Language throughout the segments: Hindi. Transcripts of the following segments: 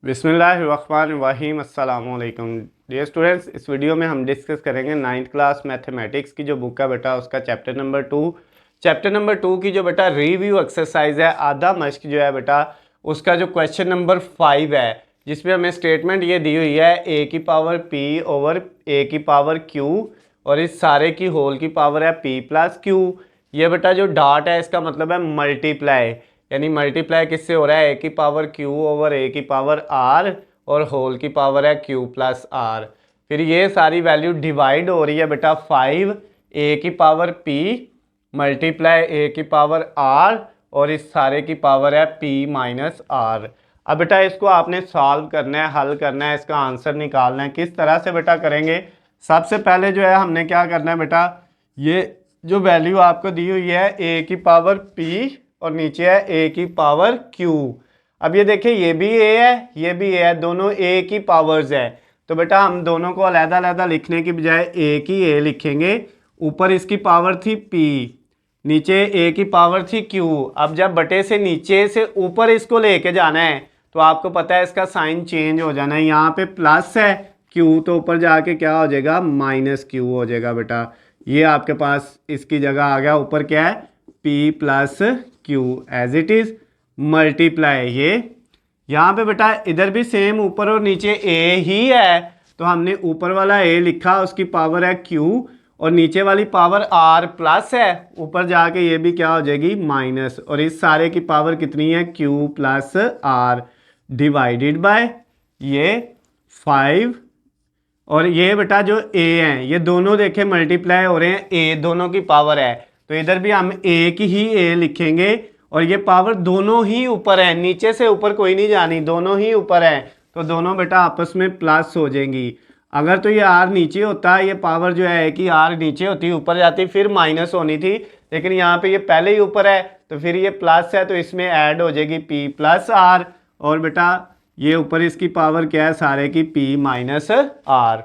बिस्मिल्लाहिर्रहमानिर्रहीम अस्सलाम वालेकुम डियर स्टूडेंट्स। इस वीडियो में हम डिस्कस करेंगे 9th क्लास मैथमेटिक्स की जो बुक है बेटा उसका चैप्टर नंबर 2 की जो बेटा रिव्यू एक्सरसाइज है आधा मश्क जो है बेटा उसका जो क्वेश्चन नंबर 5 है, जिसमें हमें स्टेटमेंट ये दी हुई है ए की पावर पी ओवर ए की पावर क्यू और इस सारे की होल की पावर है पी प्लस क्यू। ये बेटा जो डॉट है इसका मतलब है मल्टीप्लाई, यानी मल्टीप्लाई किससे हो रहा है, ए की पावर क्यू ओवर ए की पावर आर और होल की पावर है क्यू प्लस आर। फिर ये सारी वैल्यू डिवाइड हो रही है बेटा 5 ए की पावर पी मल्टीप्लाई ए की पावर आर और इस सारे की पावर है पी माइनस आर। अब बेटा इसको आपने सॉल्व करना है, हल करना है, इसका आंसर निकालना है। किस तरह से बेटा करेंगे, सबसे पहले जो है हमने क्या करना है बेटा, ये जो वैल्यू आपको दी हुई है ए की पावर पी और नीचे है ए की पावर क्यू। अब ये देखिए ये भी ए है ये भी ए है, दोनों ए की पावर्स है। तो बेटा हम दोनों को अलग-अलग लिखने की बजाय ए की ए लिखेंगे। ऊपर इसकी पावर थी पी, नीचे ए की पावर थी क्यू। अब जब बटे से नीचे से ऊपर इसको लेके जाना है तो आपको पता है इसका साइन चेंज हो जाना है। यहाँ पे प्लस है क्यू तो ऊपर जाके क्या हो जाएगा, माइनस क्यू हो जाएगा बेटा। ये आपके पास इसकी जगह आ गया, ऊपर क्या है P plus Q as it is multiply. ये यहाँ पे बेटा इधर भी सेम ऊपर और नीचे ए ही है तो हमने ऊपर वाला ए लिखा, उसकी पावर है क्यू और नीचे वाली पावर आर प्लस है, ऊपर जाके ये भी क्या हो जाएगी माइनस, और इस सारे की पावर कितनी है Q plus R divided by ये 5। और ये बेटा जो ए हैं ये दोनों देखे मल्टीप्लाई हो रहे हैं, ए दोनों की पावर है तो इधर भी हम ए की ही ए लिखेंगे और ये पावर दोनों ही ऊपर है, नीचे से ऊपर कोई नहीं जानी, दोनों ही ऊपर है तो दोनों बेटा आपस में प्लस हो जाएंगी। अगर तो ये आर नीचे होता, ये पावर जो है कि आर नीचे होती ऊपर जाती फिर माइनस होनी थी, लेकिन यहाँ पे ये पहले ही ऊपर है तो फिर ये प्लस है तो इसमें ऐड हो जाएगी पी प्लस आर और बेटा ये ऊपर इसकी पावर क्या है सारे की पी माइनस आर।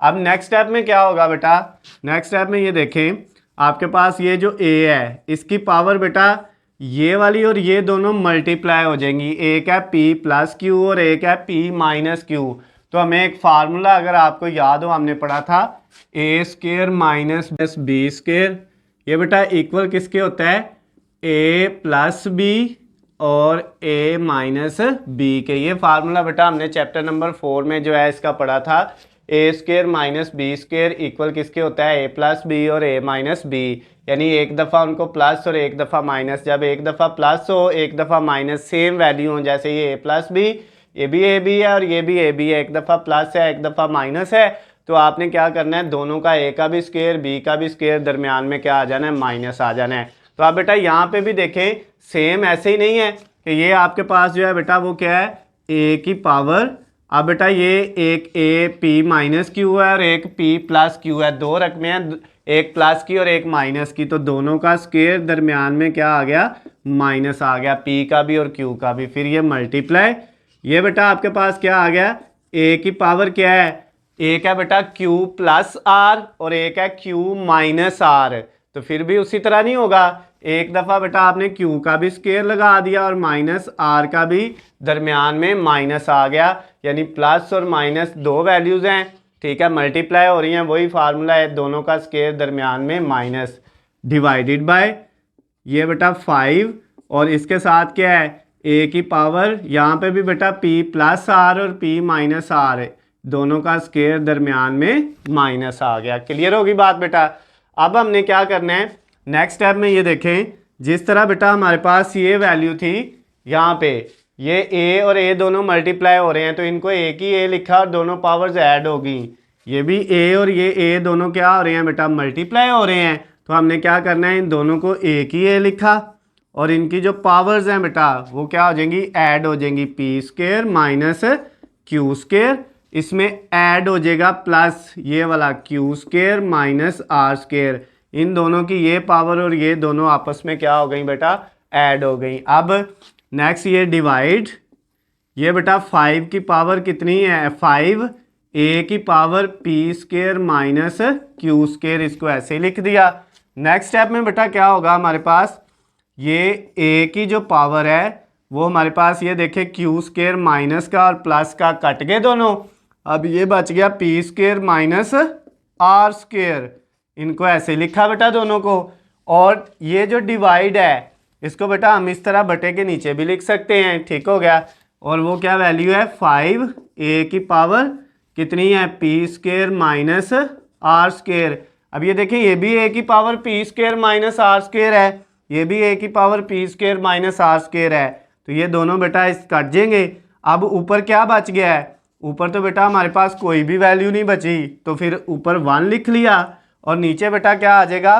अब नेक्स्ट स्टेप में क्या होगा बेटा, नेक्स्ट स्टेप में ये देखें आपके पास ये जो ए है इसकी पावर बेटा ये वाली और ये दोनों मल्टीप्लाई हो जाएंगी, एक है पी प्लस क्यू और एक है पी माइनस क्यू। तो हमें एक फार्मूला अगर आपको याद हो हमने पढ़ा था A square minus B square, ये बेटा इक्वल किसके होता है ए प्लस बी और ए माइनस बी के। ये फार्मूला बेटा हमने चैप्टर नंबर 4 में जो है इसका पढ़ा था, A square minus B square equal किसके होता है ए प्लस बी और ए माइनस बी, यानी एक दफ़ा उनको प्लस और एक दफ़ा माइनस, जब एक दफ़ा प्लस हो एक दफ़ा माइनस सेम वैल्यू हो, जैसे ये ए प्लस बी ये भी ए बी है और ये भी ए बी है, एक दफ़ा प्लस है एक दफ़ा माइनस है तो आपने क्या करना है दोनों का ए का भी स्केयर बी का भी स्केयर दरमियान में क्या आ जाना है माइनस आ जाना है। तो आप बेटा यहाँ पे भी देखें सेम ऐसे ही नहीं है कि ये आपके पास जो है बेटा वो क्या है ए की पावर, अब बेटा ये एक ए पी माइनस क्यू है और एक पी प्लस क्यू है, दो रकमें हैं एक प्लस की और एक माइनस की, तो दोनों का स्केयर दरमियान में क्या आ गया माइनस आ गया, पी का भी और क्यू का भी। फिर ये मल्टीप्लाई, ये बेटा आपके पास क्या आ गया ए की पावर क्या है, एक है बेटा क्यू प्लस आर और एक है क्यू माइनस आर, तो फिर भी उसी तरह नहीं होगा, एक दफ़ा बेटा आपने क्यू का भी स्केयर लगा दिया और माइनस आर का भी दरमियान में माइनस आ गया, यानी प्लस और माइनस दो वैल्यूज़ हैं, ठीक है मल्टीप्लाई हो रही हैं, वही फार्मूला है दोनों का स्केयर दरमियान में माइनस डिवाइडेड बाय ये बेटा 5 और इसके साथ क्या है ए की पावर, यहाँ पे भी बेटा पी प्लस आर और पी माइनस आर दोनों का स्केयर दरमियान में माइनस आ गया। क्लियर होगी बात बेटा। अब हमने क्या करना है नेक्स्ट स्टेप में, ये देखें जिस तरह बेटा हमारे पास ये वैल्यू थी यहाँ पे ये ए और ए दोनों मल्टीप्लाई हो रहे हैं तो इनको एक ही ए लिखा और दोनों पावर्स ऐड हो गई, ये भी ए और ये ए दोनों क्या हो रहे हैं बेटा मल्टीप्लाई हो रहे हैं तो हमने क्या करना है इन दोनों को एक ही ए लिखा और इनकी जो पावर्स हैं बेटा वो क्या हो जाएंगी ऐड हो जाएंगी, P square minus Q square, इसमें ऐड हो जाएगा प्लस ये वाला Q square minus R square, इन दोनों की ये पावर और ये दोनों आपस में क्या हो गई बेटा ऐड हो गई। अब नेक्स्ट ये डिवाइड, ये बेटा 5 की पावर कितनी है 5, ए की power P square minus Q square, इसको ऐसे ही लिख दिया। नेक्स्ट स्टेप में बेटा क्या होगा हमारे पास, ये ए की जो पावर है वो हमारे पास ये देखें क्यू स्क्वेयर माइनस का और प्लस का कट गए दोनों। अब ये बच गया P square minus R square, इनको ऐसे लिखा बेटा दोनों को। और ये जो डिवाइड है इसको बेटा हम इस तरह बटे के नीचे भी लिख सकते हैं, ठीक हो गया। और वो क्या वैल्यू है 5a की पावर कितनी है P square minus R square. अब ये देखिए ये भी a की power P square minus R square है, ये भी a की power P square minus R square है, तो ये दोनों बेटा इस कट जाएंगे। अब ऊपर क्या बच गया है, ऊपर तो बेटा हमारे पास कोई भी वैल्यू नहीं बची, तो फिर ऊपर 1 लिख लिया और नीचे बेटा क्या आ जाएगा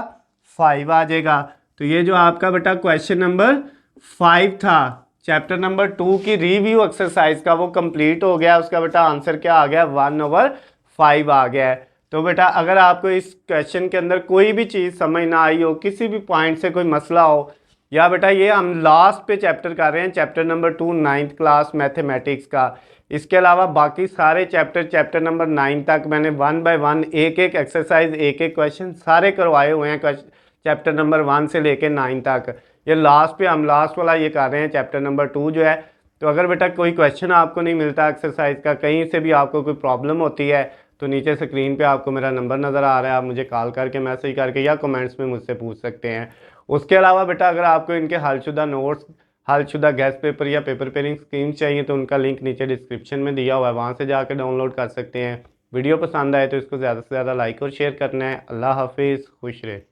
5 आ जाएगा। तो ये जो आपका बेटा क्वेश्चन नंबर 5 था चैप्टर नंबर 2 की रिव्यू एक्सरसाइज का, वो कंप्लीट हो गया। उसका बेटा आंसर क्या आ गया 1/5 आ गया है। तो बेटा अगर आपको इस क्वेश्चन के अंदर कोई भी चीज़ समझ ना आई हो, किसी भी पॉइंट से कोई मसला हो, या बेटा ये हम लास्ट पे चैप्टर कर रहे हैं chapter number 2 9th class mathematics का। इसके अलावा बाकी सारे चैप्टर नंबर 9 तक मैंने 1 बाय 1 एक एक एक्सरसाइज एक एक क्वेश्चन सारे करवाए हुए हैं चैप्टर नंबर 1 से लेके 9 तक। ये लास्ट पे हम लास्ट वाला ये कर रहे हैं चैप्टर नंबर 2 जो है। तो अगर बेटा कोई क्वेश्चन आपको नहीं मिलता एक्सरसाइज का, कहीं से भी आपको कोई प्रॉब्लम होती है, तो नीचे स्क्रीन पे आपको मेरा नंबर नज़र आ रहा है, आप मुझे कॉल करके मैसेज करके या कमेंट्स में मुझसे पूछ सकते हैं। उसके अलावा बेटा अगर आपको इनके हलशुदा नोट्स, हलशुदा गेस्ट पेपर या पेपर पेयरिंग स्कीम चाहिए तो उनका लिंक नीचे डिस्क्रिप्शन में दिया हुआ है, वहाँ से जाकर डाउनलोड कर सकते हैं। वीडियो पसंद आए तो इसको ज़्यादा से ज़्यादा लाइक और शेयर करना है। अल्लाह हाफिज़, खुश रहे।